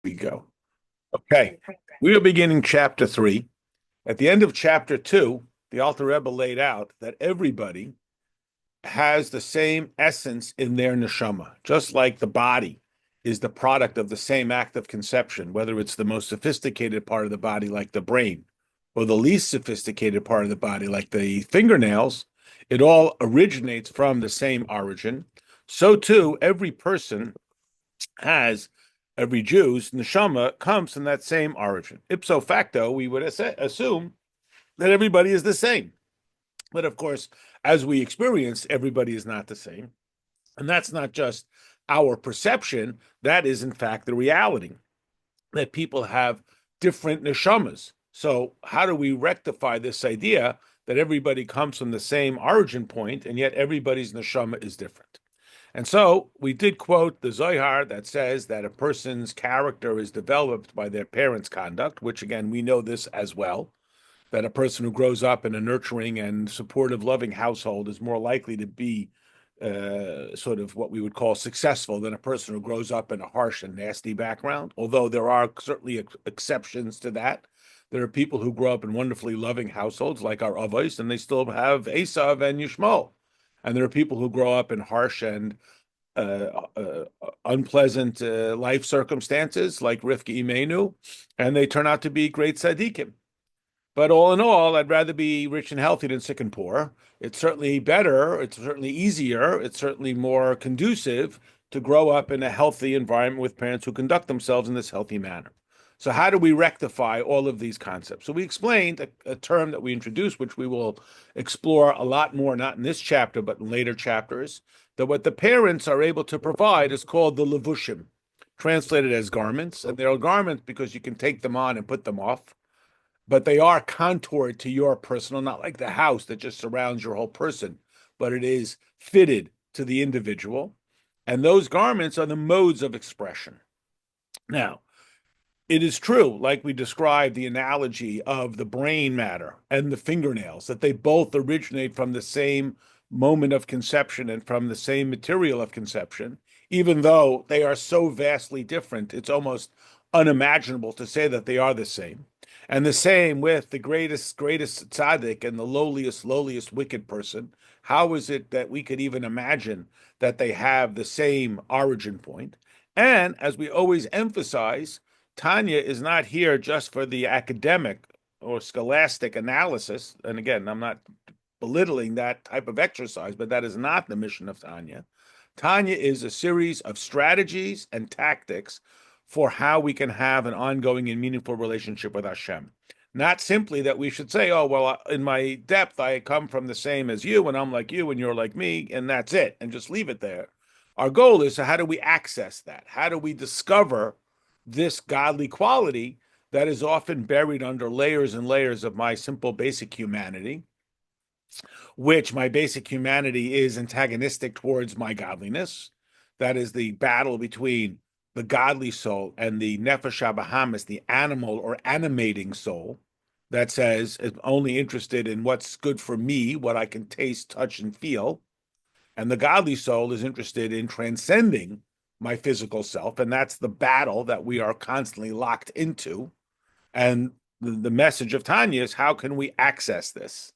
We go. Okay. We are beginning chapter 3. At the end of chapter 2, the Alter Rebbe laid out that everybody has the same essence in their neshama, just like the body is the product of the same act of conception, whether it's the most sophisticated part of the body, like the brain, or the least sophisticated part of the body, like the fingernails. It all originates from the same origin. So too, every person has every Jew's neshama comes from that same origin. Ipso facto, we would assume that everybody is the same. But of course, as we experience, everybody is not the same. And that's not just our perception, that is, in fact, the reality that people have different neshamas. So, how do we rectify this idea that everybody comes from the same origin point and yet everybody's neshama is different? And so we did quote the Zohar that says that a person's character is developed by their parents' conduct, which again, we know this as well, that a person who grows up in a nurturing and supportive, loving household is more likely to be sort of what we would call successful than a person who grows up in a harsh and nasty background. Although there are certainly exceptions to that. There are people who grow up in wonderfully loving households like our Avos, and they still have Esav and Yishmael. And there are people who grow up in harsh and unpleasant life circumstances like Rivka Imenu, and they turn out to be great tzaddikim. But all in all, I'd rather be rich and healthy than sick and poor. It's certainly better. It's certainly easier. It's certainly more conducive to grow up in a healthy environment with parents who conduct themselves in this healthy manner. So, how do we rectify all of these concepts? So, we explained a term that we introduced, which we will explore a lot more, not in this chapter, but in later chapters, that what the parents are able to provide is called the levushim, translated as garments. And they're garments because you can take them on and put them off, but they are contoured to your personal, not like the house that just surrounds your whole person, but it is fitted to the individual. And those garments are the modes of expression. Now, it is true, like we described the analogy of the brain matter and the fingernails, that they both originate from the same moment of conception and from the same material of conception, even though they are so vastly different, it's almost unimaginable to say that they are the same. And the same with the greatest tzaddik and the lowliest wicked person. How is it that we could even imagine that they have the same origin point? And as we always emphasize, Tanya is not here just for the academic or scholastic analysis. And again, I'm not belittling that type of exercise, but that is not the mission of Tanya. Tanya is a series of strategies and tactics for how we can have an ongoing and meaningful relationship with Hashem. Not simply that we should say, oh, well, in my depth, I come from the same as you, and I'm like you, and you're like me, and that's it, and just leave it there. Our goal is, so how do we access that? How do we discover this godly quality that is often buried under layers and layers of my simple basic humanity, which my basic humanity is antagonistic towards my godliness. That is the battle between the godly soul and the nefesh habahamis, the animal or animating soul, that says is only interested in what's good for me, what I can taste, touch, and feel. And the godly soul is interested in transcending my physical self. And that's the battle that we are constantly locked into. And the message of Tanya is, how can we access this?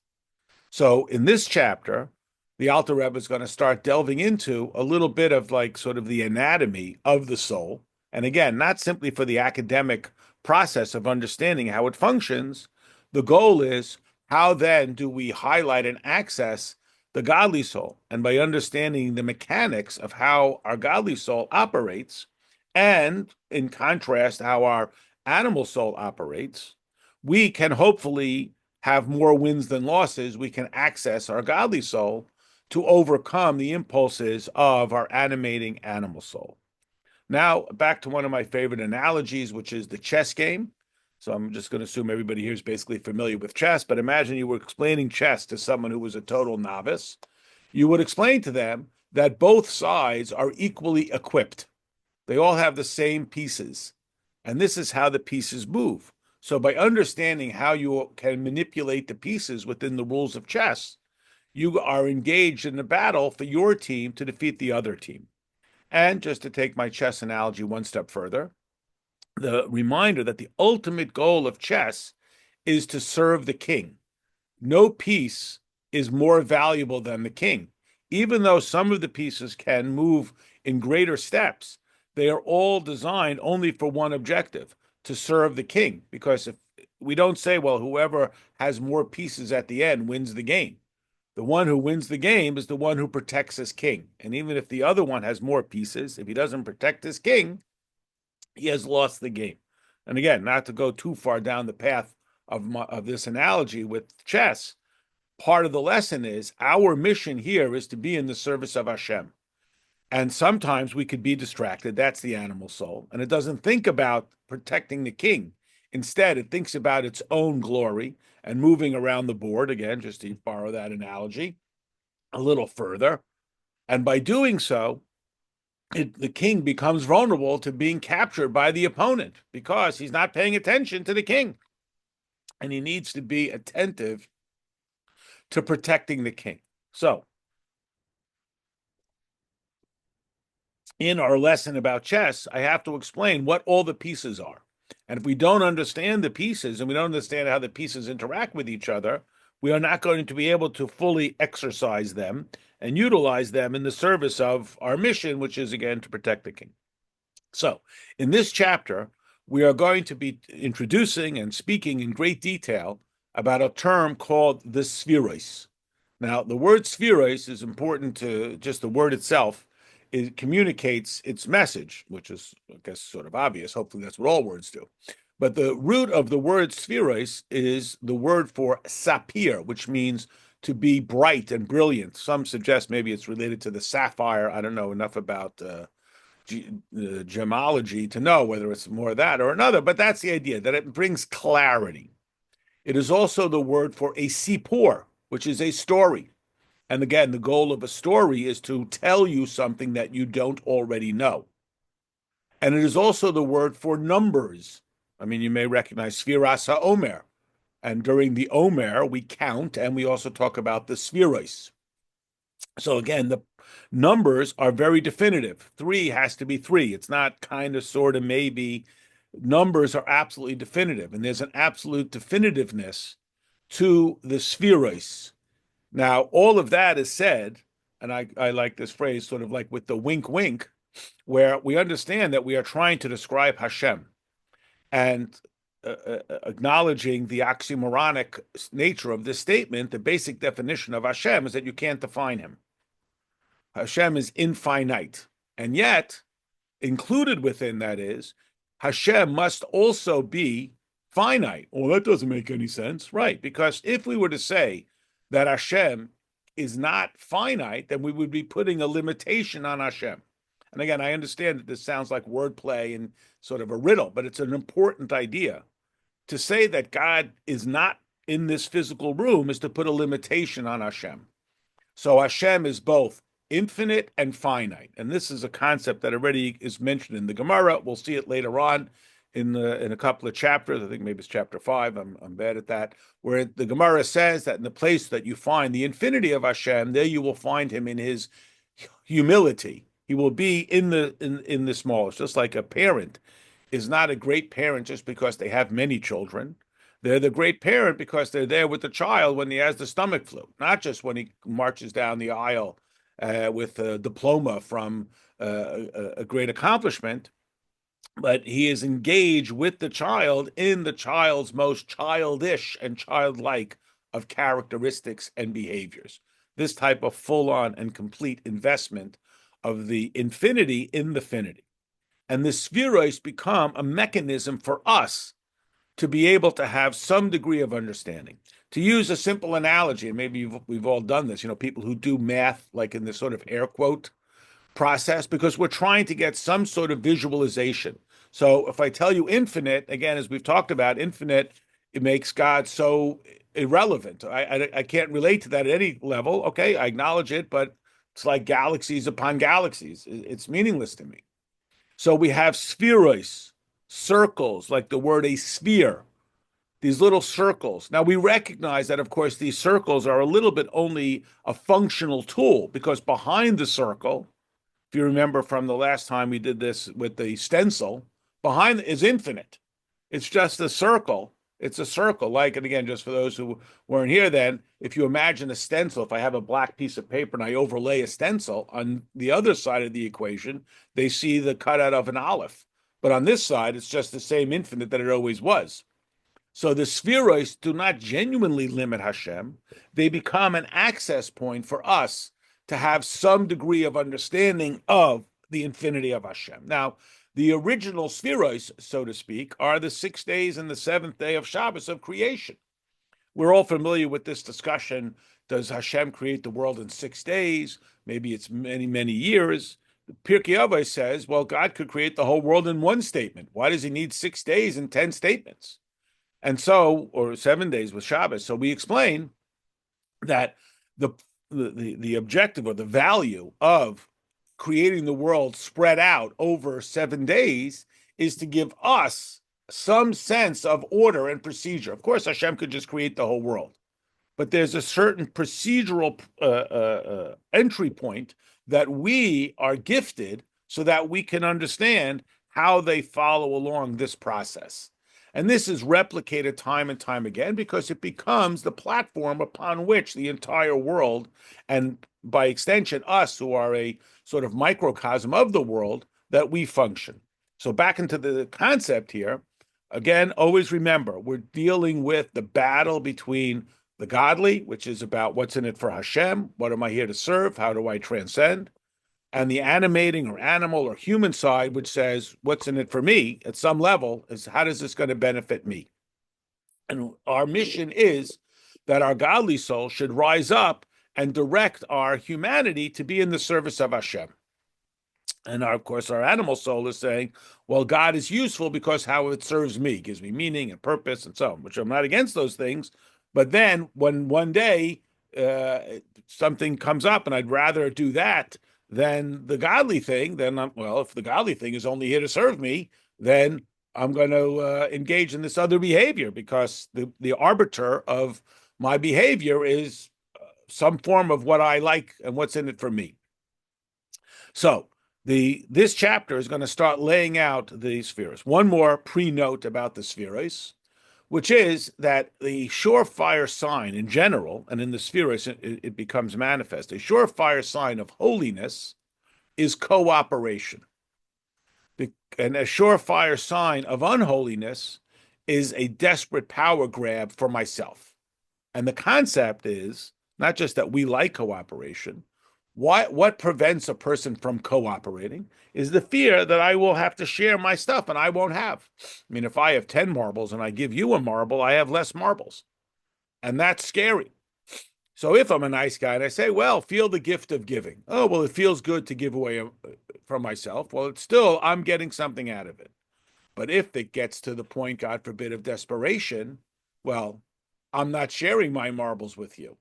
So in this chapter, the Alter Rebbe is going to start delving into a little bit of like sort of the anatomy of the soul. And again, not simply for the academic process of understanding how it functions. The goal is, how then do we highlight and access the godly soul? And by understanding the mechanics of how our godly soul operates, and in contrast, how our animal soul operates, we can hopefully have more wins than losses. We can access our godly soul to overcome the impulses of our animating animal soul. Now, back to one of my favorite analogies, which is the chess game. So I'm just going to assume everybody here is basically familiar with chess, but imagine you were explaining chess to someone who was a total novice. You would explain to them that both sides are equally equipped. They all have the same pieces, and this is how the pieces move. So by understanding how you can manipulate the pieces within the rules of chess, you are engaged in a battle for your team to defeat the other team. And just to take my chess analogy one step further, the reminder that the ultimate goal of chess is to serve the king. No piece is more valuable than the king. Even though some of the pieces can move in greater steps, they are all designed only for one objective, to serve the king. Because if we don't say, well, whoever has more pieces at the end wins the game. The one who wins the game is the one who protects his king. And even if the other one has more pieces, if he doesn't protect his king, he has lost the game. And again, not to go too far down the path of this analogy with chess, part of the lesson is our mission here is to be in the service of Hashem. And sometimes we could be distracted. That's the animal soul. And it doesn't think about protecting the king. Instead, it thinks about its own glory and moving around the board, again, just to borrow that analogy a little further. And by doing so, the king becomes vulnerable to being captured by the opponent because he's not paying attention to the king. And he needs to be attentive to protecting the king. So, in our lesson about chess, I have to explain what all the pieces are. And if we don't understand the pieces and we don't understand how the pieces interact with each other, we are not going to be able to fully exercise them and utilize them in the service of our mission, which is, again, to protect the king. So, in this chapter, we are going to be introducing and speaking in great detail about a term called the spheros. Now, the word spheros is important to just the word itself. It communicates its message, which is, I guess, sort of obvious. Hopefully, that's what all words do. But the root of the word spheros is the word for sapir, which means to be bright and brilliant. Some suggest maybe it's related to the sapphire. I don't know enough about gemology to know whether it's more of that or another, but that's the idea, that it brings clarity. It is also the word for a sipor, which is a story. And again, the goal of a story is to tell you something that you don't already know. And it is also the word for numbers. I mean, you may recognize Sfiras HaOmer. And during the Omer, we count, and we also talk about the Spheros. So again, the numbers are very definitive. 3 has to be 3. It's not kind of, sort of, maybe. Numbers are absolutely definitive. And there's an absolute definitiveness to the Spheros. Now, all of that is said, and I like this phrase, sort of like with the wink, wink, where we understand that we are trying to describe Hashem and acknowledging the oxymoronic nature of this statement. The basic definition of Hashem is that you can't define him. Hashem is infinite, and yet included within that is Hashem must also be finite. Well, that doesn't make any sense, right? Because if we were to say that Hashem is not finite, then we would be putting a limitation on Hashem. And again, I understand that this sounds like wordplay and sort of a riddle, but it's an important idea. To say that God is not in this physical room is to put a limitation on Hashem. So Hashem is both infinite and finite. And this is a concept that already is mentioned in the Gemara. We'll see it later on in a couple of chapters. I think maybe it's chapter 5. I'm bad at that. Where the Gemara says that in the place that you find the infinity of Hashem, there you will find him in his humility. He will be in the smallest, just like a parent is not a great parent just because they have many children. They're the great parent because they're there with the child when he has the stomach flu, not just when he marches down the aisle with a diploma from a great accomplishment, but he is engaged with the child in the child's most childish and childlike of characteristics and behaviors. This type of full-on and complete investment of the infinity in the finity. And the spheros become a mechanism for us to be able to have some degree of understanding. To use a simple analogy, and maybe we've all done this, people who do math like in this sort of air quote process, because we're trying to get some sort of visualization. So if I tell you infinite, again, as we've talked about, infinite, it makes God so irrelevant. I can't relate to that at any level. Okay, I acknowledge it, but it's like galaxies upon galaxies. It's meaningless to me. So we have spheros, circles, like the word a sphere, these little circles. Now we recognize that, of course, these circles are a little bit only a functional tool, because behind the circle, if you remember from the last time we did this with the stencil, behind is infinite. It's just a circle. It's a circle. Like, and again, just for those who weren't here then, if you imagine a stencil, if I have a black piece of paper and I overlay a stencil on the other side of the equation, they see the cutout of an olive. But on this side, it's just the same infinite that it always was. So the spheroids do not genuinely limit Hashem. They become an access point for us to have some degree of understanding of the infinity of Hashem. Now, the original spheroids, so to speak, are the 6 days and the seventh day of Shabbos of creation. We're all familiar with this discussion. Does Hashem create the world in 6 days? Maybe it's many, many years. Pirkei Avos says, well, God could create the whole world in one statement. Why does he need 6 days and 10 statements? And so, or 7 days with Shabbos. So we explain that the objective or the value of creating the world spread out over 7 days is to give us some sense of order and procedure. Of course, Hashem could just create the whole world, but there's a certain procedural entry point that we are gifted so that we can understand how they follow along this process. And this is replicated time and time again because it becomes the platform upon which the entire world, and by extension, us who are a sort of microcosm of the world, that we function. So back into the concept here, again, always remember, we're dealing with the battle between the godly, which is about what's in it for Hashem, what am I here to serve, how do I transcend, and the animating or animal or human side, which says, what's in it for me at some level, is how is this going to benefit me? And our mission is that our godly soul should rise up and direct our humanity to be in the service of Hashem. And of course, our animal soul is saying, well, God is useful because how it serves me, gives me meaning and purpose and so on, which I'm not against those things. But then when one day something comes up and I'd rather do that than the godly thing, then if the godly thing is only here to serve me, then I'm going to engage in this other behavior because the arbiter of my behavior is some form of what I like and what's in it for me. So this chapter is going to start laying out the spheres. One more pre-note about the spheres, which is that the surefire sign in general, and in the spheres it becomes manifest, a surefire sign of holiness is cooperation. And a surefire sign of unholiness is a desperate power grab for myself. And the concept is not just that we like cooperation. What prevents a person from cooperating is the fear that I will have to share my stuff and I won't have. I mean, if I have 10 marbles and I give you a marble, I have less marbles. And that's scary. So if I'm a nice guy and I say, well, feel the gift of giving. Oh, well, it feels good to give away from myself. Well, it's still, I'm getting something out of it. But if it gets to the point, God forbid, of desperation, well, I'm not sharing my marbles with you.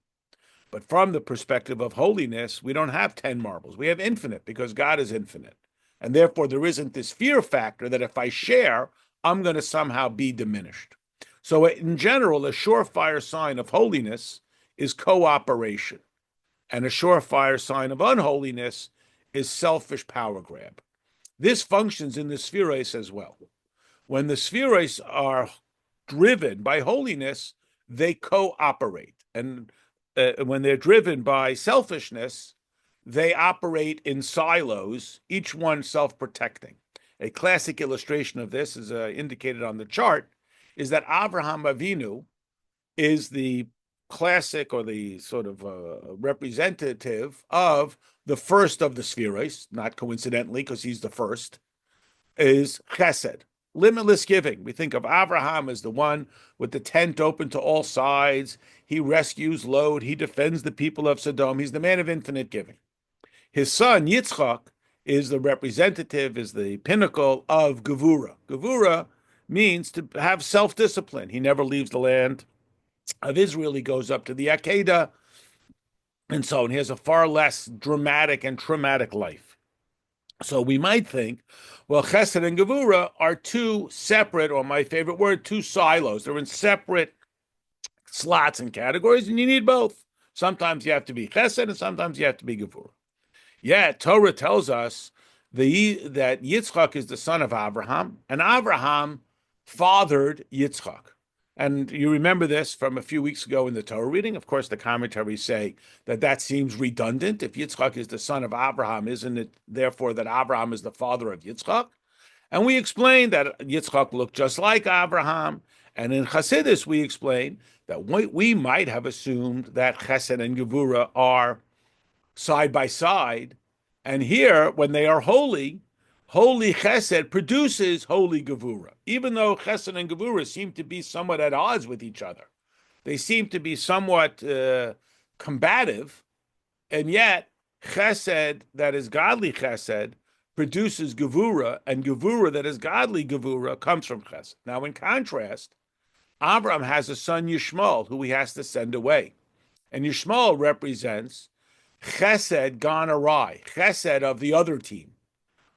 But from the perspective of holiness, we don't have 10 marbles. We have infinite because God is infinite. And therefore, there isn't this fear factor that if I share, I'm going to somehow be diminished. So in general, a surefire sign of holiness is cooperation. And a surefire sign of unholiness is selfish power grab. This functions in the spheres as well. When the spheres are driven by holiness, they cooperate. And when they're driven by selfishness, they operate in silos, each one self-protecting. A classic illustration of this, is indicated on the chart, is that Avraham Avinu is the classic or the sort of representative of the first of the spheres, not coincidentally, because he's the first, is chesed, limitless giving. We think of Avraham as the one with the tent open to all sides. He rescues Lot. He defends the people of Sodom. He's the man of infinite giving. His son, Yitzchak, is the representative, is the pinnacle of Gevura. Gevura means to have self-discipline. He never leaves the land of Israel. He goes up to the Akedah, and so on. He has a far less dramatic and traumatic life. So we might think, well, Chesed and Gevura are two separate, or my favorite word, two silos. They're in separate slots and categories, and you need both. Sometimes you have to be Chesed, and sometimes you have to be Gevura. Yet Torah tells us that Yitzchak is the son of Abraham, and Abraham fathered Yitzchak. And you remember this from a few weeks ago in the Torah reading. Of course, the commentaries say that seems redundant. If Yitzchak is the son of Abraham, isn't it therefore that Abraham is the father of Yitzchak? And we explained that Yitzchak looked just like Abraham. And in Chassidus, we explained that we might have assumed that Chesed and Gevura are side by side. And here, when they are holy, holy Chesed produces holy Gevura. Even though Chesed and Gevura seem to be somewhat at odds with each other, they seem to be somewhat combative, and yet Chesed, that is godly Chesed, produces Gevura, and Gevura, that is godly Gevura, comes from Chesed. Now, in contrast, Abraham has a son Yishmael, who he has to send away. And Yishmael represents Chesed gone awry, Chesed of the other team,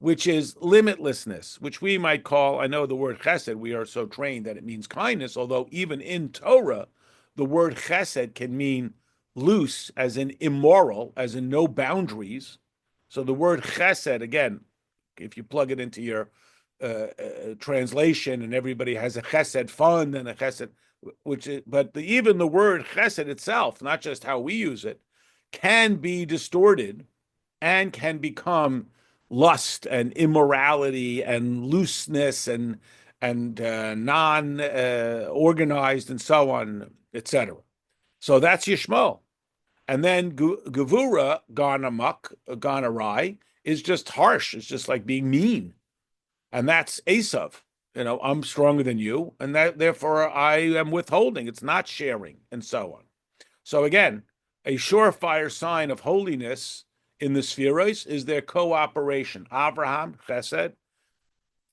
which is limitlessness, which we might call, I know the word Chesed, we are so trained that it means kindness, although even in Torah, the word Chesed can mean loose, as in immoral, as in no boundaries. So the word Chesed, again, if you plug it into your translation, and everybody has a Chesed fund and a Chesed, even the word Chesed itself, not just how we use it, can be distorted and can become lust and immorality and looseness and non organized and so on, etc. So that's Yishmael. And then Gevura, gone amok, gone awry, is just harsh. It's just like being mean. And that's Esav. I'm stronger than you, and therefore I am withholding. It's not sharing, and so on. So again, a surefire sign of holiness in the spheros is their cooperation. Abraham, Chesed,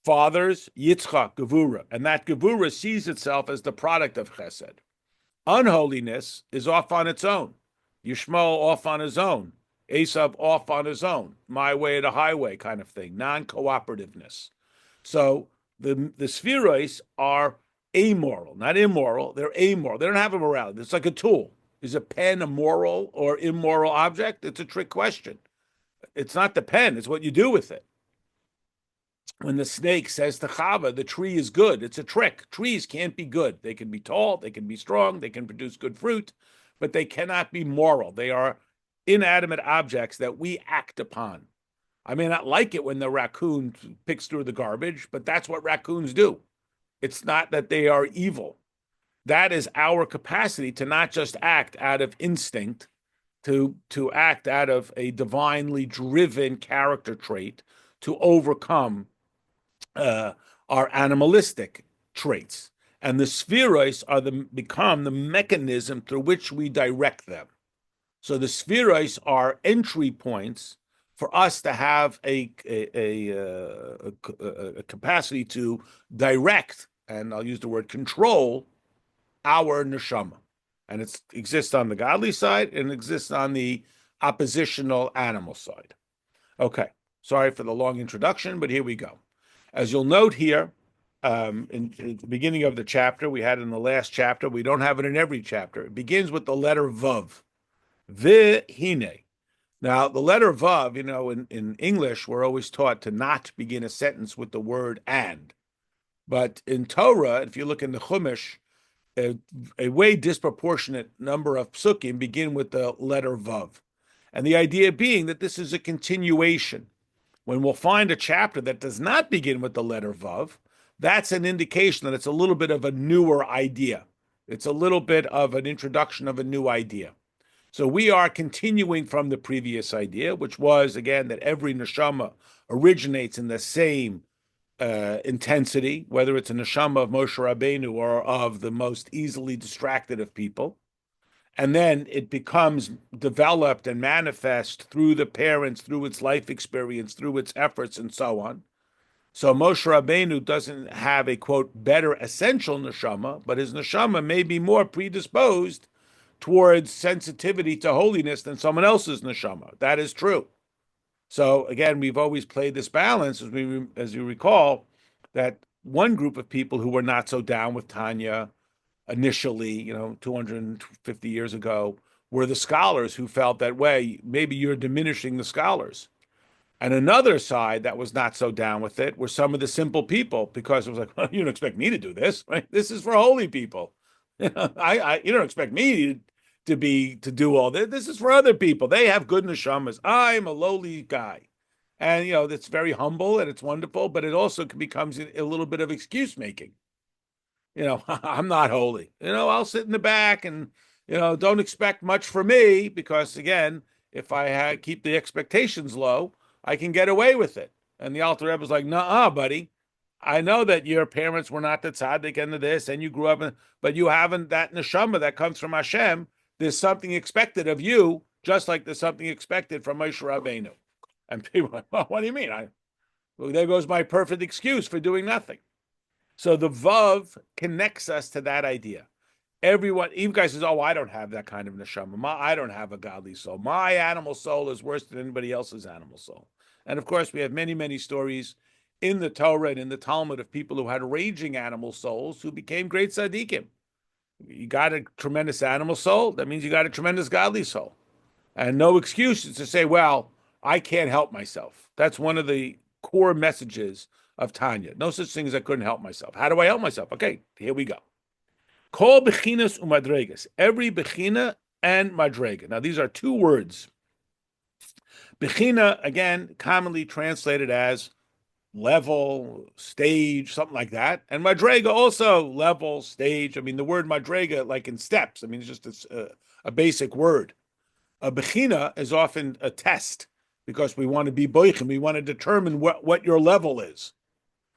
fathers, Yitzchak, Gevura, and that Gevura sees itself as the product of Chesed. Unholiness is off on its own. Yishmael off on his own. Esav off on his own. My way or the highway kind of thing. Non-cooperativeness. So the spheros are amoral, not immoral. They're amoral. They don't have a morality. It's like a tool. Is a pen a moral or immoral object? It's a trick question. It's not the pen. It's what you do with it. When the snake says to Chava, the tree is good, it's a trick. Trees can't be good. They can be tall, they can be strong, they can produce good fruit, but they cannot be moral. They are inanimate objects that we act upon. I may not like it when the raccoon picks through the garbage, but that's what raccoons do. It's not that they are evil. That is our capacity to not just act out of instinct, to act out of a divinely driven character trait to overcome our animalistic traits. And the spheros become the mechanism through which we direct them. So the spheros are entry points for us to have a capacity to direct, and I'll use the word control, our neshama. And it exists on the godly side and it exists on the oppositional animal side. Okay, sorry for the long introduction, but here we go. As you'll note here, in the beginning of the chapter, we had in the last chapter, we don't have it in every chapter. It begins with the letter Vav. V'hine. Now, the letter Vav, in English, we're always taught to not begin a sentence with the word and. But in Torah, if you look in the Chumash, a way disproportionate number of psukim begin with the letter Vav. And the idea being that this is a continuation. When we'll find a chapter that does not begin with the letter Vav, that's an indication that it's a little bit of a newer idea. It's a little bit of an introduction of a new idea. So we are continuing from the previous idea, which was, again, that every neshama originates in the same intensity, whether it's a neshama of Moshe Rabbeinu or of the most easily distracted of people. And then it becomes developed and manifest through the parents, through its life experience, through its efforts, and so on. So Moshe Rabbeinu doesn't have a, quote, better essential neshama, but his neshama may be more predisposed towards sensitivity to holiness than someone else's neshama. That is true. So again, we've always played this balance, as you recall, that one group of people who were not so down with Tanya initially, 250 years ago, were the scholars who felt that way. Maybe you're diminishing the scholars. And another side that was not so down with it were some of the simple people, because it was like, well, you don't expect me to do this, right? This is for holy people. You don't expect me to do all this. This is for other people. They have good neshamas. I'm a lowly guy. And that's very humble and it's wonderful, but it also becomes a little bit of excuse making. I'm not holy. I'll sit in the back and don't expect much from me, because again, if I keep the expectations low, I can get away with it. And the Alter Rebbe was like, "Nuh-uh, buddy. I know that your parents were not the tzaddik into this, and you grew up but you haven't that neshama that comes from Hashem. There's something expected of you, just like there's something expected from Moshe Rabbeinu." And people are like, "Well, what do you mean? Well, there goes my perfect excuse for doing nothing." So the Vav connects us to that idea. Everyone, even guys says, "Oh, I don't have that kind of neshama. I don't have a godly soul. My animal soul is worse than anybody else's animal soul." And of course, we have many, many stories in the Torah and in the Talmud of people who had raging animal souls who became great tzaddikim. You got a tremendous animal soul, that means you got a tremendous godly soul. And no excuses to say, "Well, I can't help myself." That's one of the core messages of Tanya. No such thing as I couldn't help myself. How do I help myself? Okay, here we go. Kol bechinas umadregas. Every bechina and madrega. Now, these are two words. Bechina, again, commonly translated as level, stage, something like that. And madrega also level, stage. I mean, the word madrega, like in steps, I mean, it's just a basic word. A bechina is often a test, because we want to be boichin. We want to determine what your level is.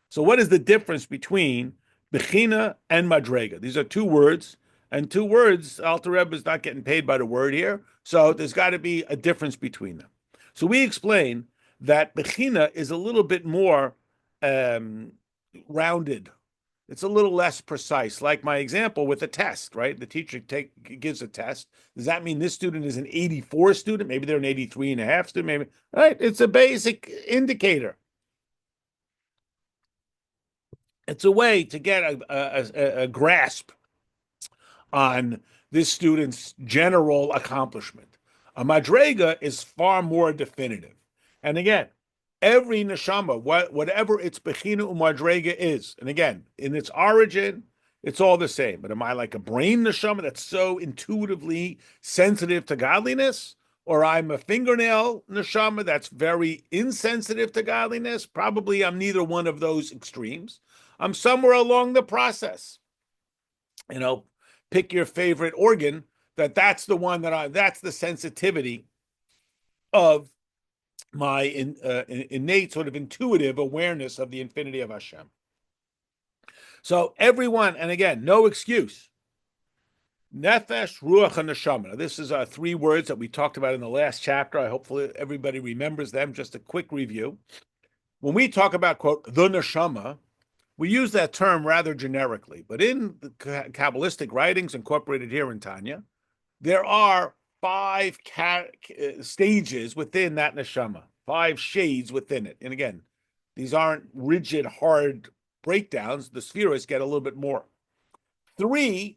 So what is the difference between bechina and madrega? These are two words, and two words, Alter Rebbe is not getting paid by the word here, so there's got to be a difference between them. So we explain that bechina is a little bit more rounded. It's a little less precise, like my example with a test, right? The teacher gives a test. Does that mean this student is an 84 student? Maybe they're an 83 and a half student, maybe, right? It's a basic indicator. It's a way to get a grasp on this student's general accomplishment. A madrega is far more definitive. And again, every neshama, whatever its bechina umadrega is, and again, in its origin, it's all the same. But am I like a brain neshama that's so intuitively sensitive to godliness? Or I'm a fingernail neshama that's very insensitive to godliness? Probably I'm neither one of those extremes. I'm somewhere along the process. Pick your favorite organ, that's the one that's the sensitivity of my innate sort of intuitive awareness of the infinity of Hashem. So everyone, and again, no excuse. Nefesh, Ruach, and Neshama. Now, this is three words that we talked about in the last chapter. I hopefully everybody remembers them. Just a quick review. When we talk about, quote, the Neshama, we use that term rather generically, but in the Kabbalistic writings incorporated here in Tanya, there are 5 stages within that neshama, 5 shades within it. And again, these aren't rigid, hard breakdowns. The spheres get a little bit more. 3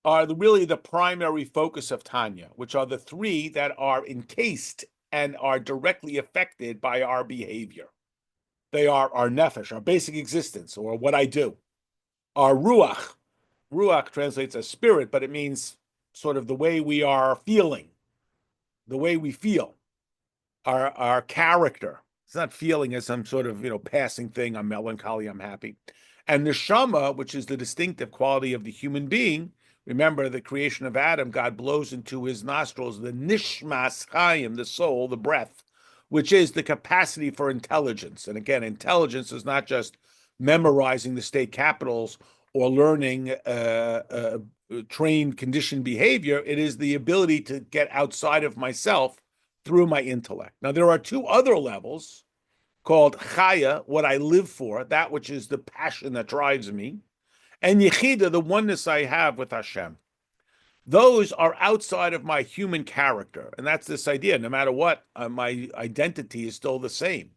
are really the primary focus of Tanya, which are the 3 that are encased and are directly affected by our behavior. They are our nefesh, our basic existence, or what I do. Our ruach. Ruach translates as spirit, but it means sort of the way we are feeling, the way we feel. Our character. It's not feeling as some sort of, passing thing. I'm melancholy, I'm happy. And neshama, which is the distinctive quality of the human being. Remember the creation of Adam, God blows into his nostrils the nishmas chayim, the soul, the breath, which is the capacity for intelligence. And again, intelligence is not just memorizing the state capitals or learning trained, conditioned behavior. It is the ability to get outside of myself through my intellect. Now, there are 2 other levels called chaya, what I live for, that which is the passion that drives me, and yechida, the oneness I have with Hashem. Those are outside of my human character. And that's this idea, no matter what, my identity is still the same.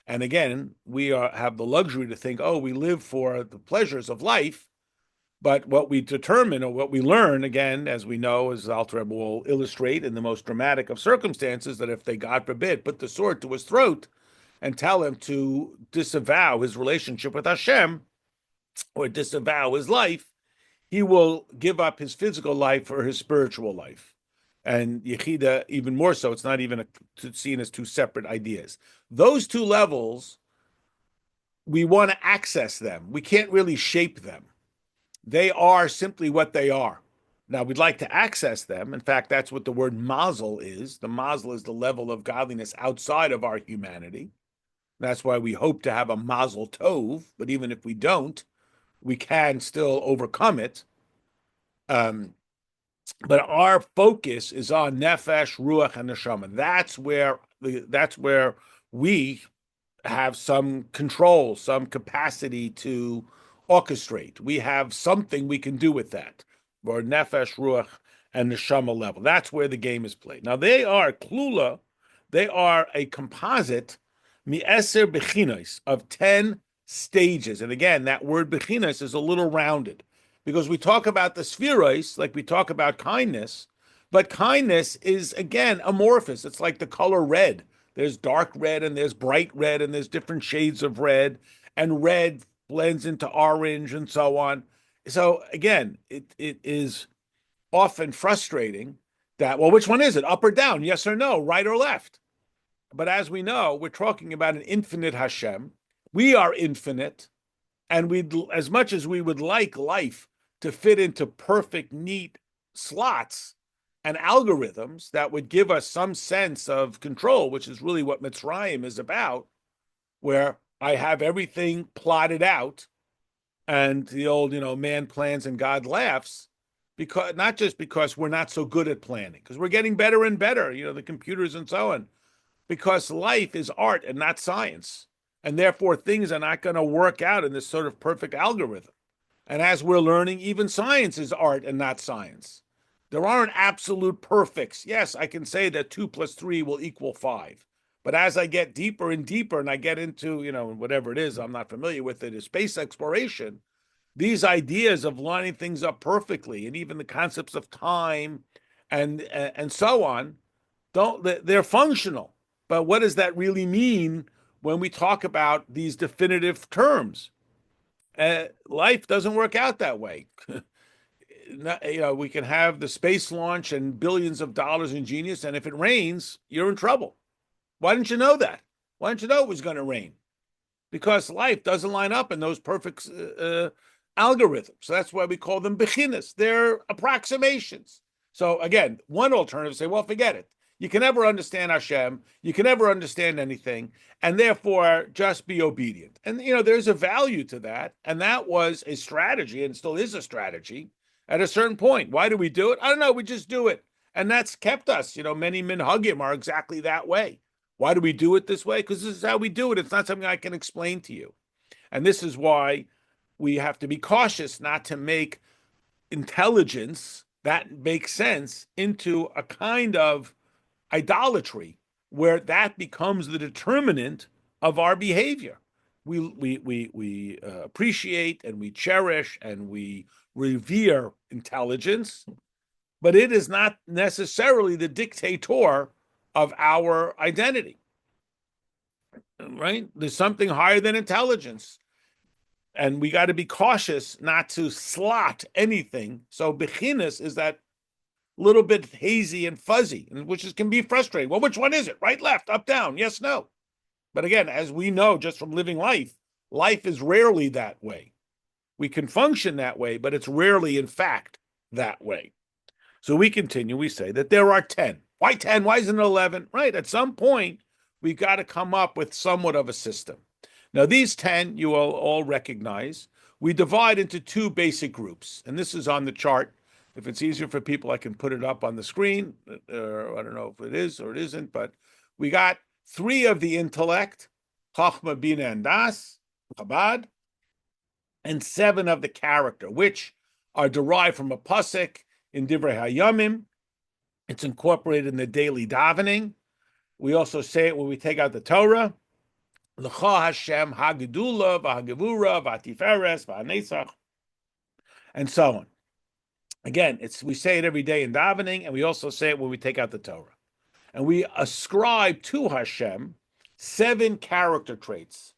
And again, we have the luxury to think, we live for the pleasures of life. But what we determine or what we learn, again, as we know, as Alter Rebbe will illustrate in the most dramatic of circumstances, that if they, God forbid, put the sword to his throat, and tell him to disavow his relationship with Hashem or disavow his life, he will give up his physical life for his spiritual life. And Yechida, even more so, it's not even seen as two separate ideas. Those two levels, we want to access them. We can't really shape them. They are simply what they are. Now, we'd like to access them. In fact, that's what the word mazel is. The mazel is the level of godliness outside of our humanity. That's why we hope to have a mazel tov, but even if we don't, we can still overcome it. But our focus is on nefesh, ruach, and neshama. That's where we have some control, some capacity to orchestrate. We have something we can do with that. Or nefesh, ruach, and neshama level. That's where the game is played. Now they are klula. They are a composite mi-eser bechinos of 10 stages. And again, that word bechinos is a little rounded because we talk about the spheros like we talk about kindness, but kindness is, again, amorphous. It's like the color red. There's dark red and there's bright red and there's different shades of red, and red blends into orange and so on. So again, it is often frustrating that, well, which one is it? Up or down? Yes or no? Right or left? But as we know, we're talking about an infinite Hashem. We are infinite, and we, as much as we would like life to fit into perfect, neat slots and algorithms that would give us some sense of control, which is really what Mitzrayim is about, where I have everything plotted out, and the old, man plans and God laughs, because not just because we're not so good at planning, because we're getting better and better, the computers and so on, because life is art and not science. And therefore, things are not going to work out in this sort of perfect algorithm. And as we're learning, even science is art and not science. There aren't absolute perfects. Yes, I can say that 2 + 3 will equal 5. But as I get deeper and deeper and I get into, whatever it is, I'm not familiar with it, is space exploration, these ideas of lining things up perfectly and even the concepts of time and so on, they're functional. But what does that really mean when we talk about these definitive terms? Life doesn't work out that way. We can have the space launch and billions of dollars in genius, and if it rains, you're in trouble. Why didn't you know that? Why didn't you know it was going to rain? Because life doesn't line up in those perfect algorithms. So that's why we call them bechinas. They're approximations. So again, one alternative say, well, forget it. You can never understand Hashem. You can never understand anything. And therefore, just be obedient. And, there's a value to that. And that was a strategy and still is a strategy at a certain point. Why do we do it? I don't know. We just do it. And that's kept us. Many minhagim are exactly that way. Why do we do it this way? Because this is how we do it. It's not something I can explain to you. And this is why we have to be cautious not to make intelligence that makes sense into a kind of idolatry where that becomes the determinant of our behavior. We appreciate and we cherish and we revere intelligence, but it is not necessarily the dictator of our identity, right? There's something higher than intelligence, and we got to be cautious not to slot anything. So bechinas is that little bit hazy and fuzzy, which can be frustrating. Well, which one is it? Right, left, up, down, yes, no. But again, as we know just from living life, life is rarely that way. We can function that way, but it's rarely, in fact, that way. So we continue, we say that there are 10. Why 10? Why isn't it 11? Right, at some point, we've got to come up with somewhat of a system. Now, these 10, you will all recognize, we divide into two basic groups, and this is on the chart. If it's easier for people, I can put it up on the screen. I don't know if it is or it isn't, but we got 3 of the intellect, Chachma, Bina, and Das, Chabad, and 7 of the character, which are derived from a pasuk in Divrei Hayamim. It's incorporated in the daily davening. We also say it when we take out the Torah. L'cha Hashem hagedula v'hagevura v'atiferes v'hanetzach, and so on. Again, we say it every day in davening, and we also say it when we take out the Torah. And we ascribe to Hashem 7 character traits.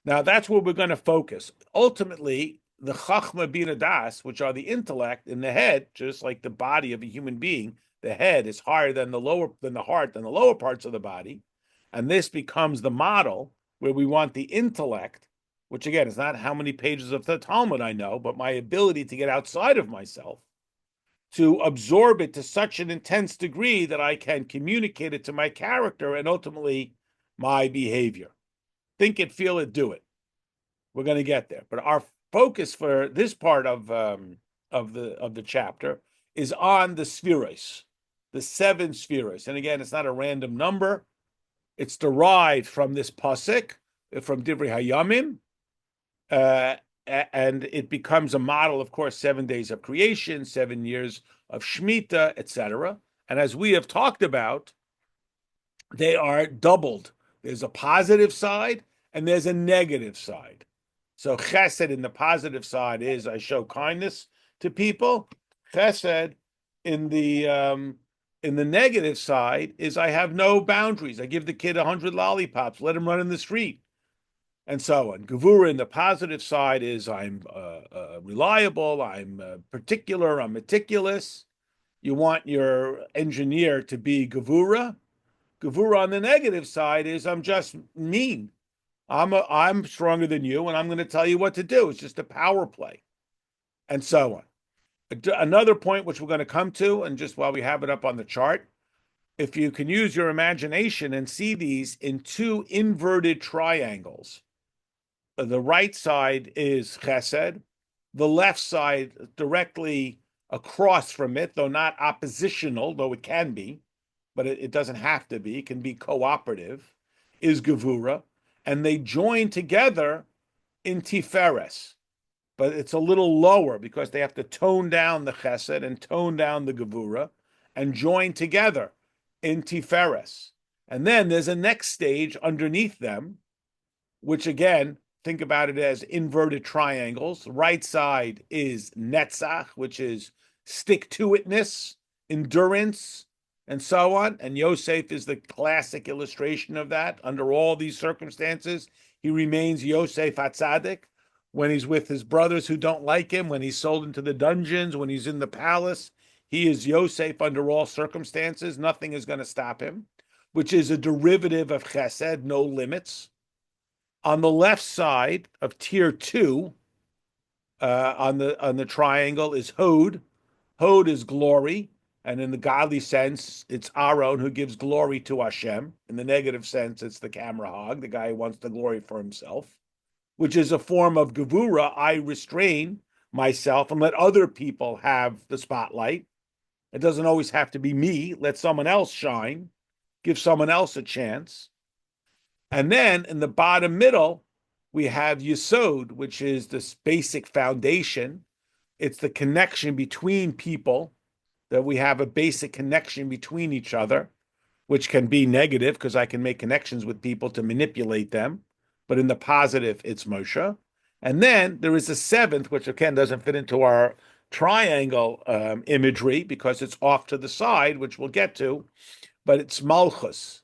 Now that's where we're going to focus. Ultimately, the Chachma Bina Das, which are the intellect in the head, just like the body of a human being, the head is higher than the heart, than the lower parts of the body. And this becomes the model where we want the intellect, which again is not how many pages of the Talmud I know, but my ability to get outside of myself, to absorb it to such an intense degree that I can communicate it to my character and ultimately my behavior. Think it, feel it, do it. We're going to get there. But our focus for this part of the chapter is on the spheros, the 7 spheros. And again, it's not a random number. It's derived from this pasuk, from Divrei Hayamim, and it becomes a model, of course, 7 days of creation, 7 years of Shemitah, etc. And as we have talked about, they are doubled. There's a positive side and there's a negative side. So chesed in the positive side is I show kindness to people. Chesed in the negative side is I have no boundaries. I give the kid 100 lollipops, let him run in the street, and so on. Gevura in the positive side is I'm reliable, I'm particular, I'm meticulous. You want your engineer to be Gevura. Gevura on the negative side is I'm just mean. I'm stronger than you, and I'm going to tell you what to do. It's just a power play, and so on. Another point which we're going to come to, and just while we have it up on the chart, if you can use your imagination and see these in 2 inverted triangles, the right side is chesed, the left side directly across from it, though not oppositional, though it can be, but it doesn't have to be, it can be cooperative, is gevura, and they join together in tiferes. But it's a little lower because they have to tone down the chesed and tone down the gevura and join together in tiferes. And then there's a next stage underneath them, which again, think about it as inverted triangles. The right side is netzach, which is stick-to-itness, endurance, and so on. And Yosef is the classic illustration of that. Under all these circumstances, he remains Yosef HaTzadik. When he's with his brothers who don't like him, when he's sold into the dungeons, when he's in the palace, he is Yosef under all circumstances. Nothing is going to stop him, which is a derivative of chesed, no limits. On the left side of tier 2, on the triangle is Hod. Hod is glory, and in the godly sense, it's Aaron who gives glory to Hashem. In the negative sense, it's the camera hog, the guy who wants the glory for himself, which is a form of gevura. I restrain myself and let other people have the spotlight. It doesn't always have to be me. Let someone else shine. Give someone else a chance. And then in the bottom middle, we have Yesod, which is this basic foundation. It's the connection between people, that we have a basic connection between each other, which can be negative because I can make connections with people to manipulate them. But in the positive, it's Moshe. And then there is a 7th, which again doesn't fit into our triangle imagery because it's off to the side, which we'll get to, but it's Malchus.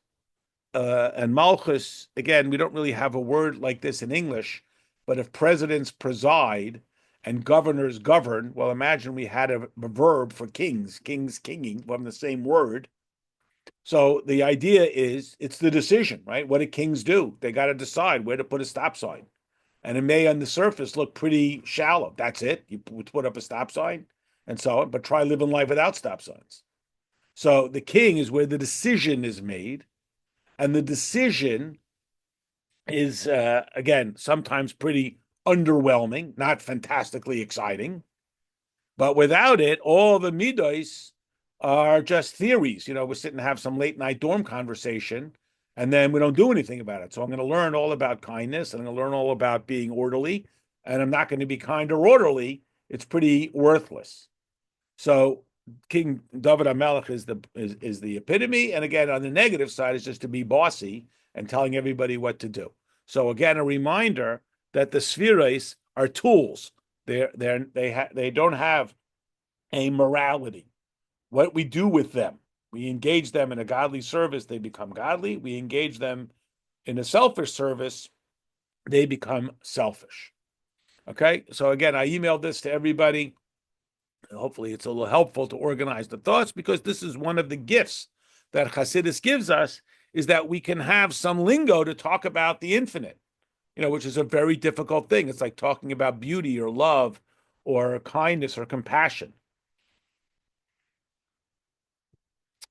And Malchus, again, we don't really have a word like this in English, but if presidents preside and governors govern, well, imagine we had a verb for kings kinging from the same word. So the idea is it's the decision, right? What do kings do? They got to decide where to put a stop sign. And it may on the surface look pretty shallow. That's it. You put up a stop sign and so on, but try living life without stop signs. So the king is where the decision is made. And the decision is, again, sometimes pretty underwhelming, not fantastically exciting. But without it, all the midos are just theories. You know, we sit and have some late night dorm conversation, and then we don't do anything about it. So I'm going to learn all about kindness, and I'm going to learn all about being orderly, and I'm not going to be kind or orderly. It's pretty worthless. So King David HaMelech is the epitome, and again, on the negative side, is just to be bossy and telling everybody what to do. So again, a reminder that the spheres are tools. They don't have a morality. What we do with them, we engage them in a godly service, they become godly. We engage them in a selfish service, they become selfish. Okay, so again, I emailed this to everybody. Hopefully, it's a little helpful to organize the thoughts, because this is one of the gifts that Hasidus gives us, is that we can have some lingo to talk about the infinite, which is a very difficult thing. It's like talking about beauty or love or kindness or compassion.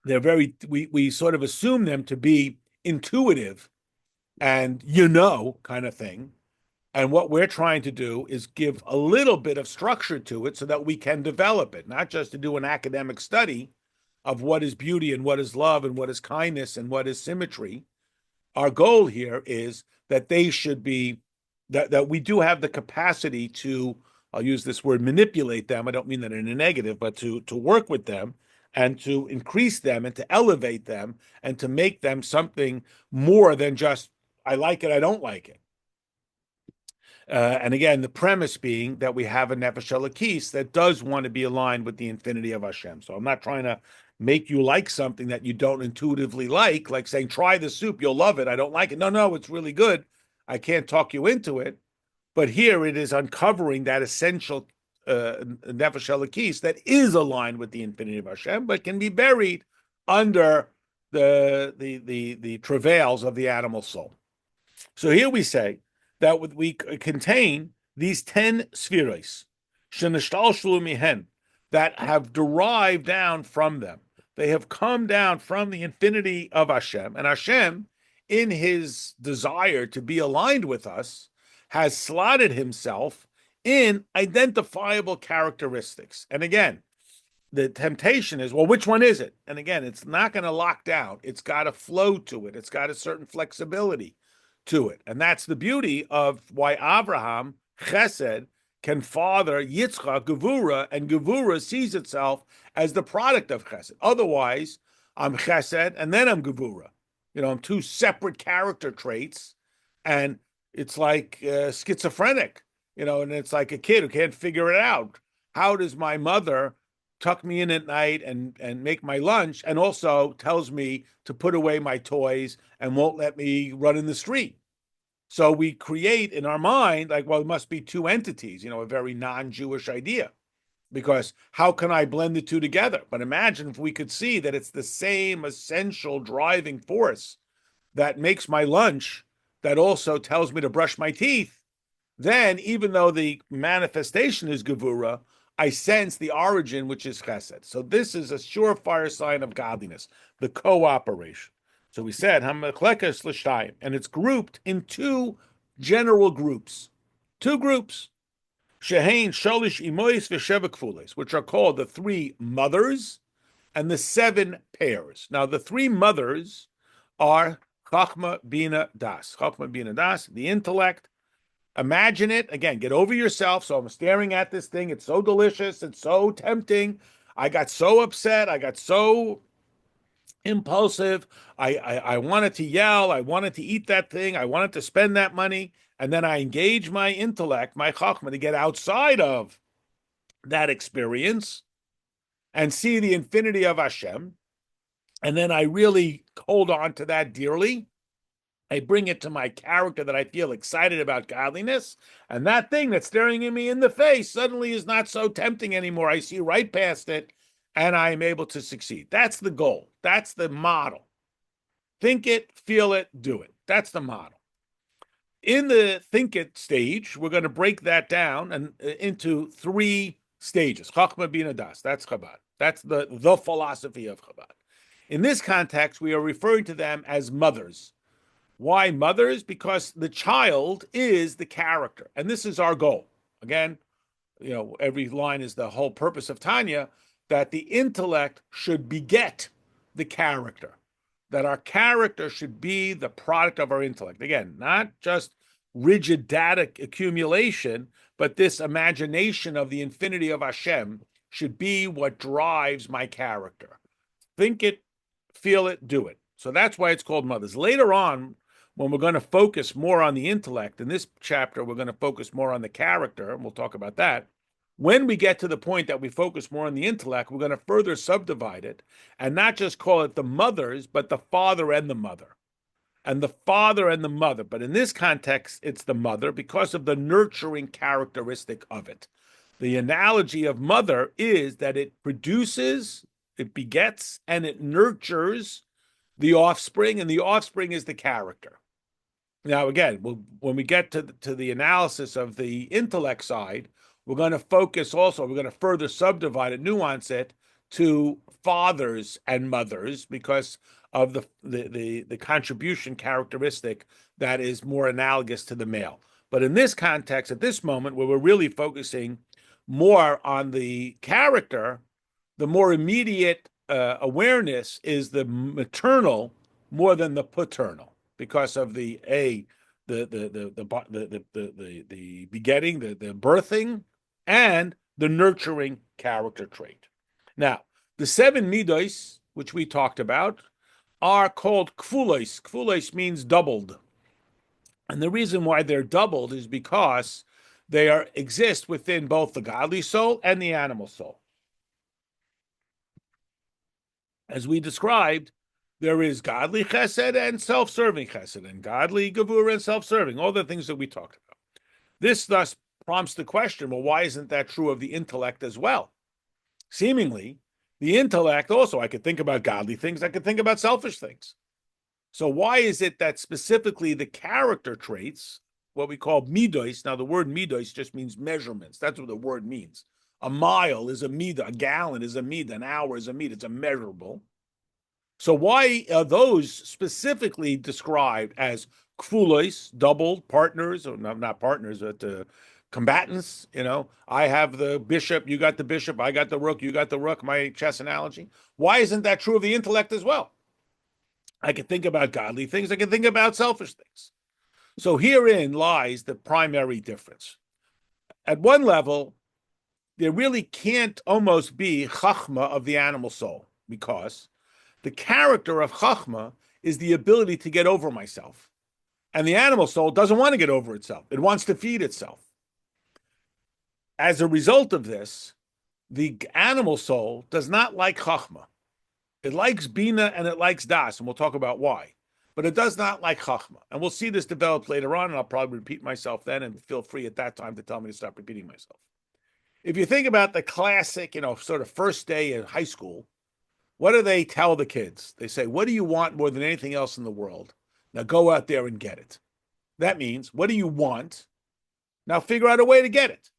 They're we sort of assume them to be intuitive and kind of thing. And what we're trying to do is give a little bit of structure to it so that we can develop it, not just to do an academic study of what is beauty and what is love and what is kindness and what is symmetry. Our goal here is that they should be, that we do have the capacity to, I'll use this word, manipulate them. I don't mean that in a negative, but to work with them and to increase them and to elevate them and to make them something more than just, I like it, I don't like it. And again, the premise being that we have a Nefesh Elokis that does want to be aligned with the infinity of Hashem. So I'm not trying to make you like something that you don't intuitively like saying, try the soup, you'll love it. I don't like it. No, it's really good. I can't talk you into it. But here it is uncovering that essential Nefesh Elokis that is aligned with the infinity of Hashem, but can be buried under the travails of the animal soul. So here we say that we contain these 10 spheros, shenishtalshlu mihen, that have derived down from them. They have come down from the infinity of Hashem, and Hashem, in his desire to be aligned with us, has slotted himself in identifiable characteristics. And again, the temptation is, well, which one is it? And again, it's not going to lock down. It's got a flow to it. It's got a certain flexibility to it. And that's the beauty of why Abraham, Chesed, can father Yitzchak, Gevura, and Gevura sees itself as the product of Chesed. Otherwise, I'm Chesed and then I'm Gevura. I'm two separate character traits, and it's like schizophrenic, and it's like a kid who can't figure it out. How does my mother tuck me in at night and make my lunch, and also tells me to put away my toys and won't let me run in the street? So we create in our mind, like, well, it must be two entities, a very non-Jewish idea, because how can I blend the two together? But imagine if we could see that it's the same essential driving force that makes my lunch, that also tells me to brush my teeth. Then, even though the manifestation is Gevura, I sense the origin, which is Chesed. So this is a surefire sign of godliness, the cooperation. So we said, Hamachlekes l'shtayim, and it's grouped in two general groups. Two groups. Shehein Sholish Imois v'Sheva Kfules, which are called the three mothers and the seven pairs. Now, the three mothers are Chachma, Bina, Das. Chachma, Bina, Das, the intellect. Imagine it. Again, get over yourself. So I'm staring at this thing. It's so delicious. It's so tempting. I got so upset. I got so impulsive. I wanted to yell. I wanted to eat that thing. I wanted to spend that money. And then I engage my intellect, my chachma, to get outside of that experience and see the infinity of Hashem. And then I really hold on to that dearly. I bring it to my character that I feel excited about godliness. And that thing that's staring at me in the face suddenly is not so tempting anymore. I see right past it, and I am able to succeed. That's the goal. That's the model. Think it, feel it, do it. That's the model. In the think it stage, we're going to break that down and into three stages. Chachma Bina Das. That's Chabad. That's the philosophy of Chabad. In this context, we are referring to them as mothers. Why mothers? Because the child is the character. And this is our goal. Again, every line is the whole purpose of Tanya, that the intellect should beget the character, that our character should be the product of our intellect. Again, not just rigid data accumulation, but this imagination of the infinity of Hashem should be what drives my character. Think it, feel it, do it. So that's why it's called mothers. Later on, when we're going to focus more on the intellect, in this chapter, we're going to focus more on the character, and we'll talk about that. When we get to the point that we focus more on the intellect, we're going to further subdivide it and not just call it the mothers, but the father and the mother. and the father and the mother. But in this context, it's the mother because of the nurturing characteristic of it. The analogy of mother is that it produces, it begets, and it nurtures the offspring, and the offspring is the character. Now, again, when we get to the analysis of the intellect side, we're going to focus also, we're going to further subdivide and nuance it to fathers and mothers because of the contribution characteristic that is more analogous to the male. But in this context, at this moment, where we're really focusing more on the character, the more immediate awareness is the maternal more than the paternal because of the begetting, the birthing, and the nurturing character trait. Now, the 7 midos, which we talked about, are called kfulos. Kfulos means doubled. And the reason why they're doubled is because they exist within both the godly soul and the animal soul. As we described, there is godly chesed and self-serving chesed, and godly gevura and self-serving, all the things that we talked about. This thus prompts the question, well, why isn't that true of the intellect as well? Seemingly, the intellect also, I could think about godly things, I could think about selfish things. So why is it that specifically the character traits, what we call midos, now the word midos just means measurements. That's what the word means. A mile is a midah, a gallon is a midah, an hour is a midah, it's a measurable. So why are those specifically described as kfulos, doubled, partners, or not partners, but combatants? I have the bishop, you got the bishop, I got the rook, you got the rook, my chess analogy. Why isn't that true of the intellect as well? I can think about godly things, I can think about selfish things. So herein lies the primary difference. At one level, there really can't almost be chachma of the animal soul because the character of chachma is the ability to get over myself. And the animal soul doesn't want to get over itself. It wants to feed itself. As a result of this, the animal soul does not like chachma. It likes bina and it likes das, and we'll talk about why. But it does not like chachma. And we'll see this develop later on, and I'll probably repeat myself then, and feel free at that time to tell me to stop repeating myself. If you think about the classic, sort of first day in high school, what do they tell the kids? They say, what do you want more than anything else in the world? Now go out there and get it. That means, what do you want? Now figure out a way to get it.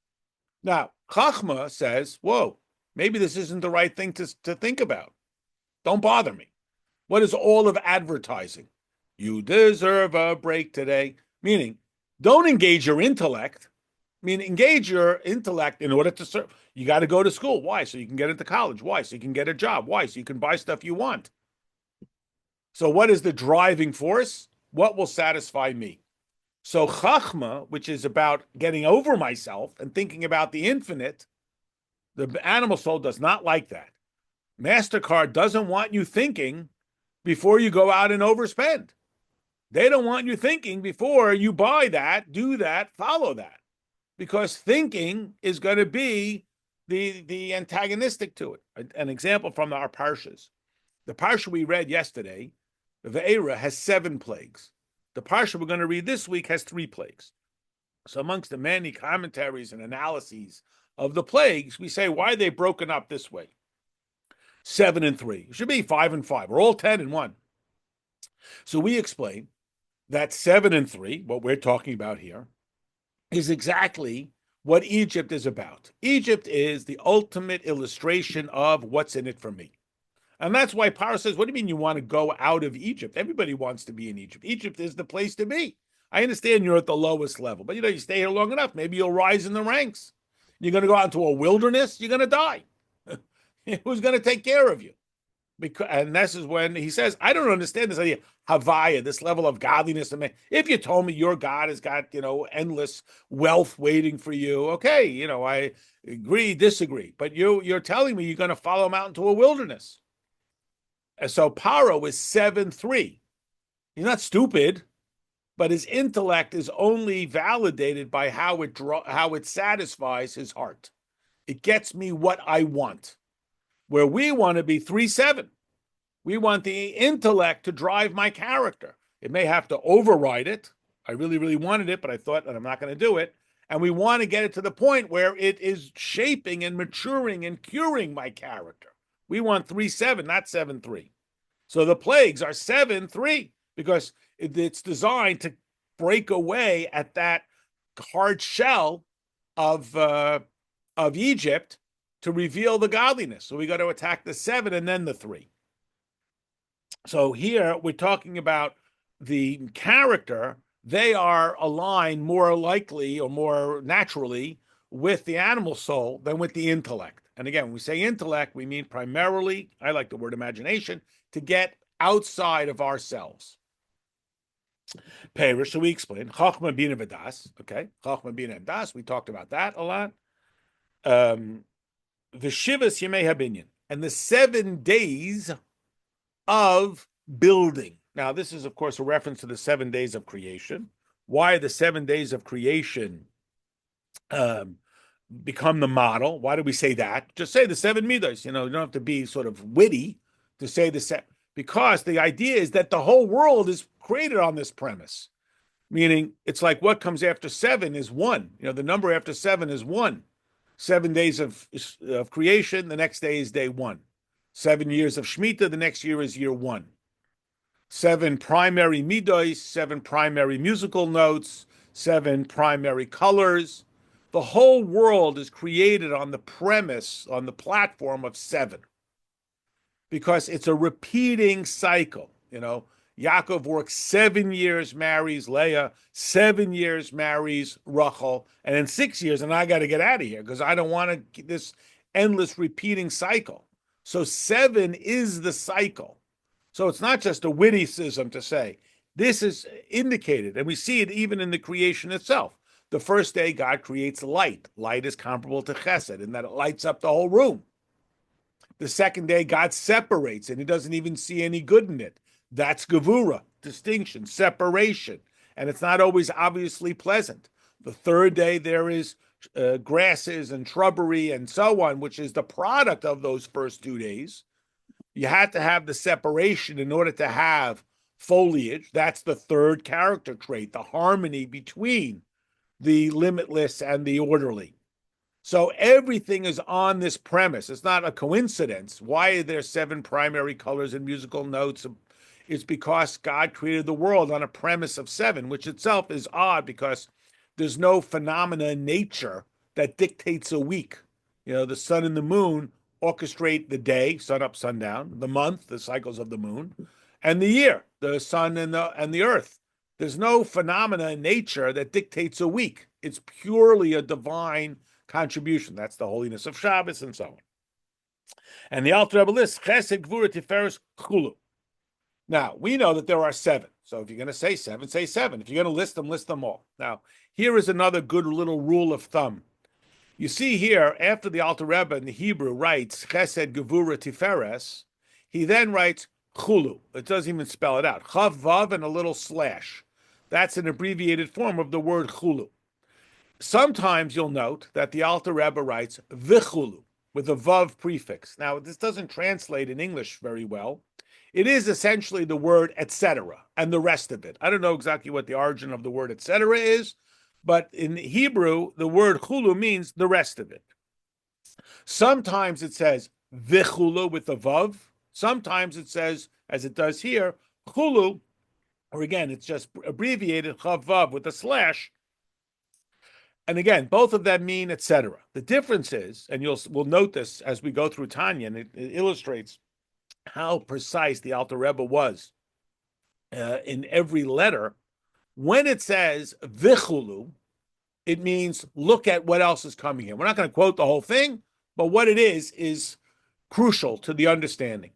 Now, Chachma says, whoa, maybe this isn't the right thing to think about. Don't bother me. What is all of advertising? You deserve a break today. Meaning, don't engage your intellect. Engage your intellect in order to serve. You got to go to school. Why? So you can get into college. Why? So you can get a job. Why? So you can buy stuff you want. So what is the driving force? What will satisfy me? So Chachma, which is about getting over myself and thinking about the infinite, the animal soul does not like that. MasterCard doesn't want you thinking before you go out and overspend. They don't want you thinking before you buy that, do that, follow that. Because thinking is going to be the antagonistic to it. An example from our parshas. The parsha we read yesterday, the Ve'era, has 7 plagues. The parsha we're going to read this week has 3 plagues. So amongst the many commentaries and analyses of the plagues, we say, why are they broken up this way? 7 and 3. It should be 5 and 5. We're all 10 and 1. So we explain that 7 and 3, what we're talking about here, is exactly what Egypt is about. Egypt is the ultimate illustration of what's in it for me. And that's why Paro says, what do you mean you want to go out of Egypt? Everybody wants to be in Egypt. Egypt is the place to be. I understand you're at the lowest level, but you stay here long enough, maybe you'll rise in the ranks. You're going to go out into a wilderness, you're going to die. Who's going to take care of you? And this is when he says, I don't understand this idea, Havaya, this level of godliness. If you told me your God has got, endless wealth waiting for you, okay, I agree, disagree. But you're telling me you're going to follow him out into a wilderness. And so Paro is 7-3. He's not stupid, but his intellect is only validated by how it satisfies his heart. It gets me what I want. Where we want to be 3-7. We want the intellect to drive my character. It may have to override it. I really, really wanted it, but I thought that I'm not going to do it. And we want to get it to the point where it is shaping and maturing and curing my character. We want 3-7, not 7-3. So the plagues are 7-3 because it's designed to break away at that hard shell of Egypt to reveal the godliness. So we got to attack the 7 and then the 3. So here we're talking about the character. They are aligned more likely or more naturally with the animal soul than with the intellect. And again, when we say intellect, we mean primarily, I like the word imagination, to get outside of ourselves. Perish, so we explain. Chachma bina v'das, okay? Chachma bina v'das, we talked about that a lot. The Shivas Yemei Habinyan, and the 7 days of building. Now, this is, of course, a reference to the 7 days of creation. Why the 7 days of creation become the model? Why do we say that? Just say the 7 midos. You don't have to be sort of witty to say the 7. Because the idea is that the whole world is created on this premise. Meaning, it's like what comes after 7 is 1. The number after 7 is 1. 7 days of creation, the next day is day 1. 7 years of Shemitah, the next year is year 1. 7 primary midos, 7 primary musical notes, 7 primary colors. The whole world is created on the premise, on the platform of 7. Because it's a repeating cycle. Yaakov works 7 years, marries Leah, 7 years, marries Rachel, and then 6 years, and I got to get out of here because I don't want this endless repeating cycle. So 7 is the cycle. So it's not just a witticism to say. This is indicated, and we see it even in the creation itself. The first day, God creates light. Light is comparable to chesed in that it lights up the whole room. The second day, God separates, and he doesn't even see any good in it. That's gevura, distinction, separation, and it's not always obviously pleasant. The third day, there is grasses and shrubbery and so on, which is the product of those first 2 days. You had to have the separation in order to have foliage. That's the third character trait, the harmony between the limitless and the orderly. So everything is on this premise. It's not a coincidence. Why are there 7 primary colors and musical notes? It's because God created the world on a premise of 7, which itself is odd because there's no phenomena in nature that dictates a week. The sun and the moon orchestrate the day, sun up, sun down, the month, the cycles of the moon, and the year, the sun and the earth. There's no phenomena in nature that dictates a week. It's purely a divine contribution. That's the holiness of Shabbos and so on. And the Alter Rebbe lists Chesed, Gvura, Tiferes, Chulu. Now, we know that there are 7. So if you're going to say 7, say 7. If you're going to list them all. Now, here is another good little rule of thumb. You see here, after the Alter Rebbe in the Hebrew writes Chesed, Gevura, Tiferes, he then writes Chulu. It doesn't even spell it out. Chav, Vav, and a little slash. That's an abbreviated form of the word Chulu. Sometimes you'll note that the Alter Rebbe writes Vichulu with a Vav prefix. Now, this doesn't translate in English very well. It is essentially the word etc. and the rest of it. I don't know exactly what the origin of the word etc. is, but in Hebrew, the word chulu means the rest of it. Sometimes it says vichulu with a vav. Sometimes it says, as it does here, chulu, or again, it's just abbreviated chav vav with a slash. And again, both of them mean etc. The difference is, and we'll note this as we go through Tanya, and it illustrates how precise the Alter Rebbe was in every letter. When it says vichulu, it means look at what else is coming here. We're not going to quote the whole thing, but what it is crucial to the understanding.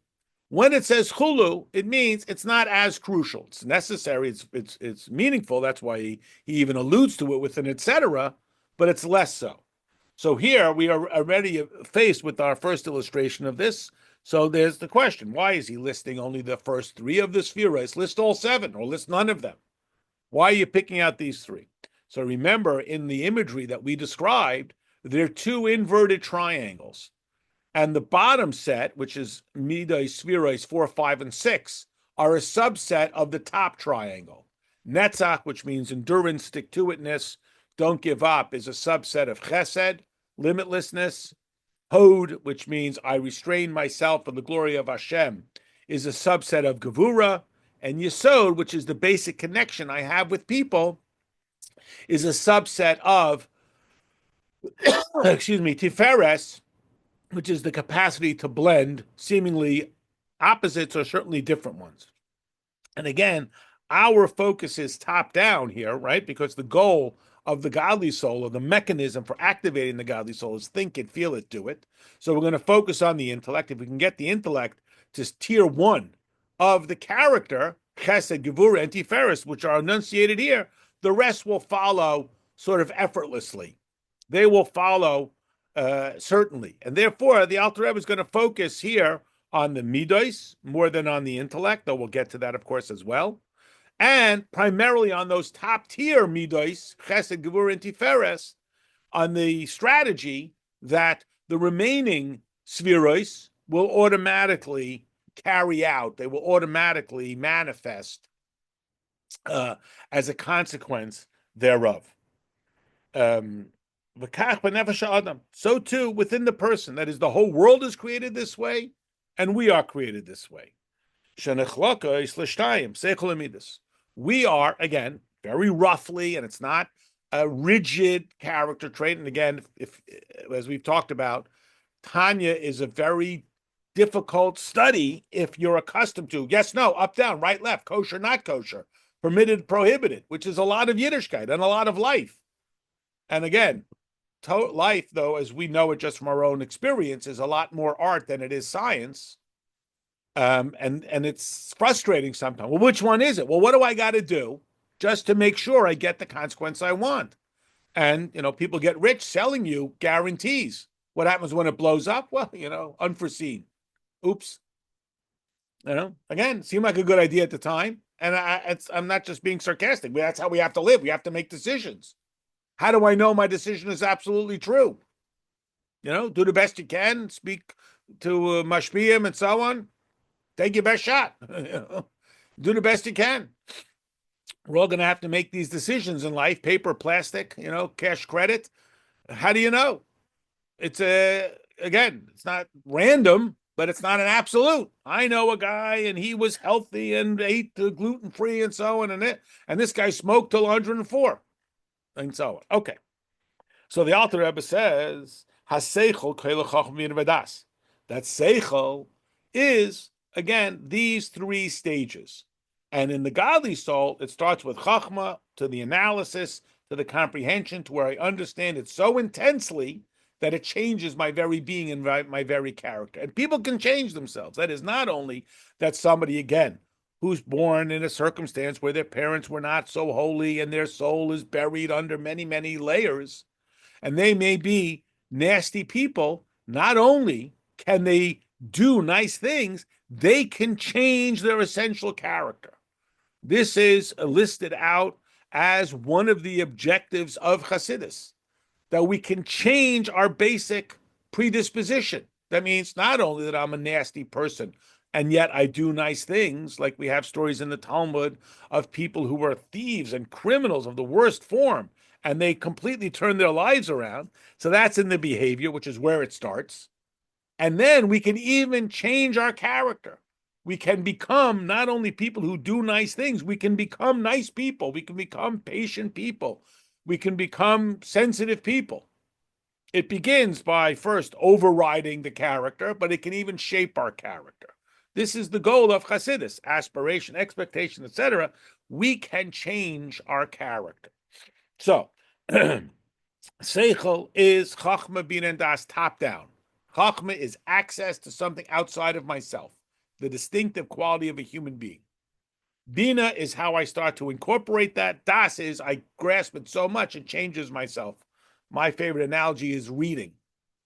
When it says chulu, it means it's not as crucial. It's necessary. It's meaningful. That's why he even alludes to it with an etc., but it's less so. So here we are already faced with our first illustration of this. So there's the question: why is he listing only the first 3 of the spheres? List all 7, or list none of them. Why are you picking out these 3? So remember, in the imagery that we described, there are 2 inverted triangles. And the bottom set, which is Midas, Spheroids 4, 5, and 6, are a subset of the top triangle. Netzach, which means endurance, stick-to-itness, don't give up, is a subset of chesed, limitlessness. Hod, which means I restrain myself for the glory of Hashem, is a subset of gevura. And Yesod, which is the basic connection I have with people, is a subset of, Tiferes, which is the capacity to blend seemingly opposites or certainly different ones. And again, our focus is top down here, right? Because the goal of the godly soul, or the mechanism for activating the godly soul, is think it, feel it, do it. So we're going to focus on the intellect. If we can get the intellect to tier one of the character, chesed, gevura, and tiferes, which are enunciated here, the rest will follow sort of effortlessly. They will follow certainly. And therefore, the Alter Rebbe is going to focus here on the midos more than on the intellect, though we'll get to that, of course, as well. And primarily on those top tier midos, chesed, gevura, and tiferes, on the strategy that the remaining spheros will automatically carry out. They will automatically manifest as a consequence thereof. So too within the person, that is, the whole world is created this way, and we are created this way. We are, again, very roughly, and it's not a rigid character trait. And again, if as we've talked about, Tanya is a very difficult study if you're accustomed to yes, no, up, down, right, left, kosher, not kosher, permitted, prohibited, which is a lot of Yiddishkeit and a lot of life. And again, life, though, as we know it just from our own experience, is a lot more art than it is science. And it's frustrating sometimes. Well, which one is it? Well, what do I got to do just to make sure I get the consequence I want? And, people get rich selling you guarantees. What happens when it blows up? Well, unforeseen. Oops. Again, seemed like a good idea at the time. And I'm not just being sarcastic. That's how we have to live. We have to make decisions. How do I know my decision is absolutely true? Do the best you can. Speak to mashpiyim and so on. Take your best shot. Do the best you can. We're all going to have to make these decisions in life. Paper, plastic, cash, credit. How do you know? It's it's not random, but it's not an absolute. I know a guy and he was healthy and ate gluten-free and so on, and this guy smoked till 104 and so on. Okay. So the Alter Rebbe says, "Haseichel k'hei l'chacham v'das." That seichel is, again, these three stages. And in the godly soul, it starts with chachma, to the analysis, to the comprehension, to where I understand it so intensely that it changes my very being and my very character. And people can change themselves. That is not only that somebody, again, who's born in a circumstance where their parents were not so holy and their soul is buried under many, many layers, and they may be nasty people, not only can they do nice things, they can change their essential character. This is listed out as one of the objectives of Hasidus, that we can change our basic predisposition. That means not only that I'm a nasty person, and yet I do nice things, like we have stories in the Talmud of people who were thieves and criminals of the worst form, and they completely turn their lives around. So that's in the behavior, which is where it starts. And then we can even change our character. We can become not only people who do nice things, we can become nice people. We can become patient people. We can become sensitive people. It begins by first overriding the character, but it can even shape our character. This is the goal of Hasidus, aspiration, expectation, etc. We can change our character. So, Seichel is Chachma, Bina, and Das, top down. Chachma is access to something outside of myself, the distinctive quality of a human being. Bina is how I start to incorporate that. Das is I grasp it so much it changes myself. My favorite analogy is reading.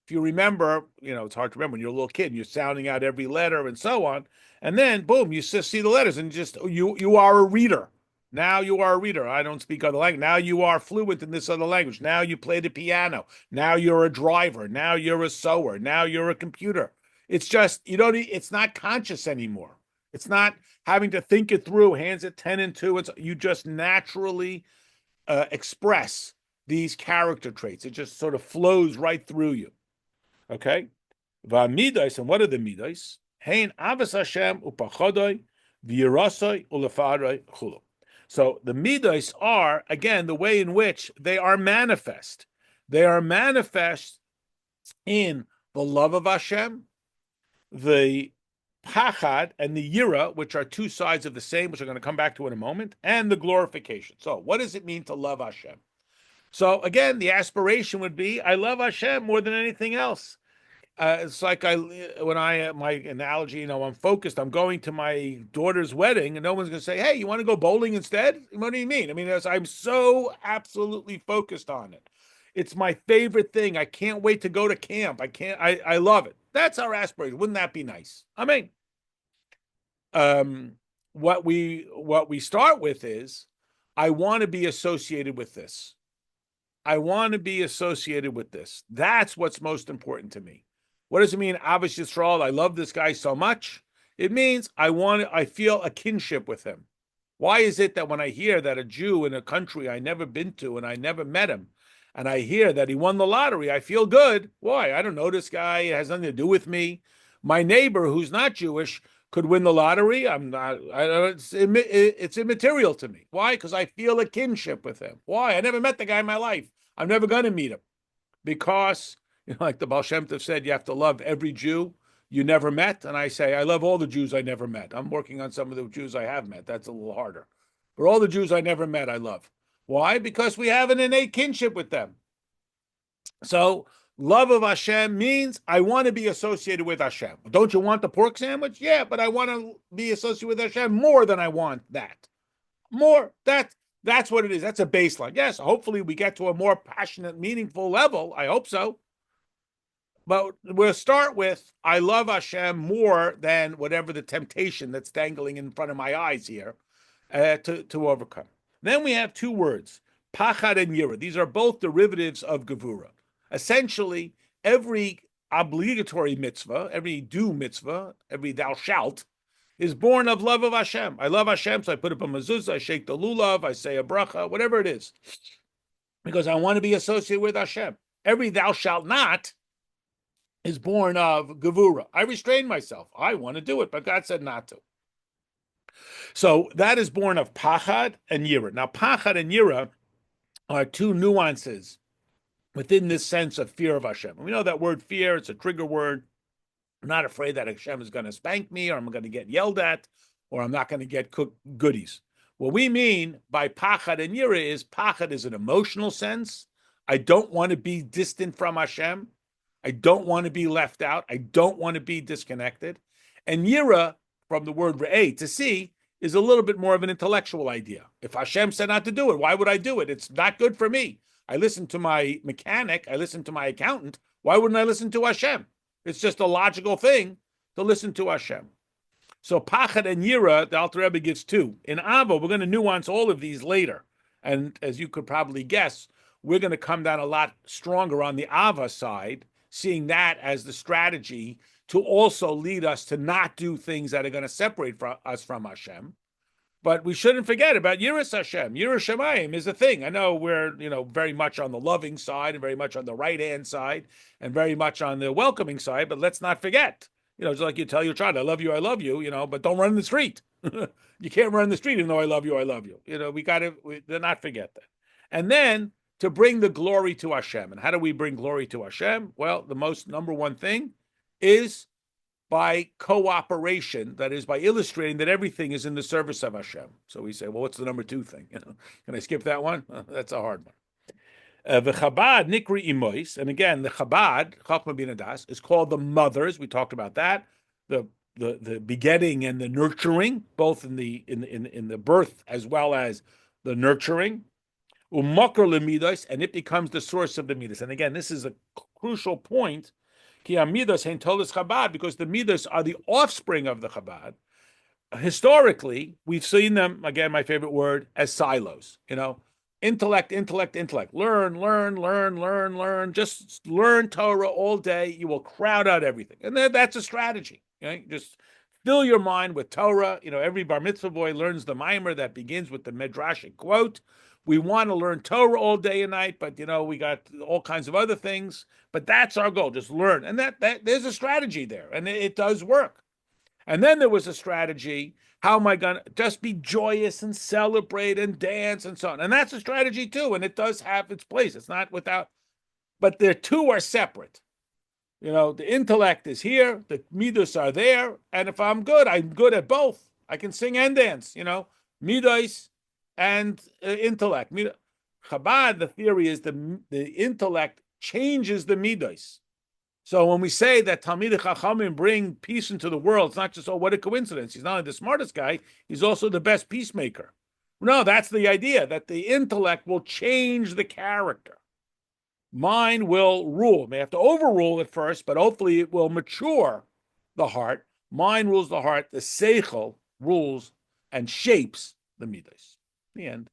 If you remember, it's hard to remember when you're a little kid, you're sounding out every letter and so on. And then, boom, you just see the letters and you are a reader. Now you are a reader. I don't speak other language. Now you are fluent in this other language. Now you play the piano. Now you're a driver. Now you're a sewer. Now you're a computer. It's just, it's not conscious anymore. It's not having to think it through, hands at 10 and 2. You just naturally express these character traits. It just sort of flows right through you. Okay? V'amidas, and what are the midas? Hein avas Hashem upachodoi v'yirasoi ulefaroi chulu. So the midas are, again, the way in which they are manifest. They are manifest in the love of Hashem, the pachad, and the yira, which are two sides of the same, which I'm going to come back to in a moment, and the glorification. So what does it mean to love Hashem? So again, the aspiration would be, I love Hashem more than anything else. It's like my analogy, I'm focused. I'm going to my daughter's wedding, and no one's going to say, "Hey, you want to go bowling instead?" What do you mean? I mean, I'm so absolutely focused on it. It's my favorite thing. I can't wait to go to camp. I love it. That's our aspiration. Wouldn't that be nice? I mean, what we start with is, I want to be associated with this. I want to be associated with this. That's what's most important to me. What does it mean, Avos Yisrael? I love this guy so much. It means I feel a kinship with him. Why is it that when I hear that a Jew in a country I never been to and I never met him, and I hear that he won the lottery, I feel good? Why? I don't know this guy. It has nothing to do with me. My neighbor, who's not Jewish, could win the lottery. I'm not. It's immaterial to me. Why? Because I feel a kinship with him. Why? I never met the guy in my life. I'm never going to meet him, because like the Baal Shem Tov said, you have to love every Jew you never met. And I say, I love all the Jews I never met. I'm working on some of the Jews I have met. That's a little harder. But all the Jews I never met, I love. Why? Because we have an innate kinship with them. So love of Hashem means I want to be associated with Hashem. Don't you want the pork sandwich? Yeah, but I want to be associated with Hashem more than I want that. More. That's what it is. That's a baseline. Yes, hopefully we get to a more passionate, meaningful level. I hope so. But we'll start with, I love Hashem more than whatever the temptation that's dangling in front of my eyes here to overcome. Then we have two words, pachad and yira. These are both derivatives of gevura. Essentially, every obligatory mitzvah, every do mitzvah, every thou shalt, is born of love of Hashem. I love Hashem, so I put up a mezuzah, I shake the lulav, I say a bracha, whatever it is, because I want to be associated with Hashem. Every thou shalt not is born of gevura. I restrain myself. I want to do it, but God said not to. So that is born of pachad and yira. Now, pachad and yira are two nuances within this sense of fear of Hashem. We know that word fear, it's a trigger word. I'm not afraid that Hashem is going to spank me, or I'm going to get yelled at, or I'm not going to get cooked goodies. What we mean by pachad and yira is, pachad is an emotional sense. I don't want to be distant from Hashem. I don't want to be left out. I don't want to be disconnected. And yira, from the word re'eh, to see, is a little bit more of an intellectual idea. If Hashem said not to do it, why would I do it? It's not good for me. I listen to my mechanic. I listen to my accountant. Why wouldn't I listen to Hashem? It's just a logical thing to listen to Hashem. So pachad and yira, the Alter Rebbe gives two. In Ava, we're going to nuance all of these later. And as you could probably guess, we're going to come down a lot stronger on the Ava side, seeing that as the strategy to also lead us to not do things that are going to separate us from Hashem. But we shouldn't forget about Yiras Hashem. Yiras Shamayim is a thing. I know we're, very much on the loving side and very much on the right-hand side and very much on the welcoming side, but let's not forget, it's like you tell your child, I love you, but don't run in the street. You can't run in the street even though I love you. We got to not forget that. And then to bring the glory to Hashem. And how do we bring glory to Hashem? Well, the most number one thing is by cooperation, that is by illustrating that everything is in the service of Hashem. So we say, well, what's the number two thing? Can I skip that one? That's a hard one. The Chabad Nikri Imois, and again, the Chabad, Chachma Bin Adas, is called the mothers. We talked about that. The begetting and the nurturing, both in the birth as well as the nurturing. Umakar lemidas, and it becomes the source of the midas. And again, this is a crucial point. Ki amidas hein tolis Chabad, because the midas are the offspring of the Chabad. Historically, we've seen them, again, my favorite word, as silos. Intellect. Learn. Just learn Torah all day. You will crowd out everything, and that's a strategy. Just Fill your mind with Torah. Every bar mitzvah boy learns the mimer that begins with the midrashic quote. We want to learn Torah all day and night, but we got all kinds of other things. But that's our goal: just learn. And that there's a strategy there, and it does work. And then there was a strategy: how am I going to just be joyous and celebrate and dance and so on? And that's a strategy too, and it does have its place. It's not without, but the two are separate. The intellect is here, the midos are there, and if I'm good at both. I can sing and dance, midos and intellect. Chabad, the theory is the intellect changes the midos. So when we say that Talmidei Chachamim bring peace into the world, it's not just, what a coincidence. He's not only the smartest guy, he's also the best peacemaker. No, that's the idea, that the intellect will change the character. Mind will rule. It may have to overrule at first, but hopefully it will mature the heart. Mind rules the heart. The seichel rules and shapes the midas. The end.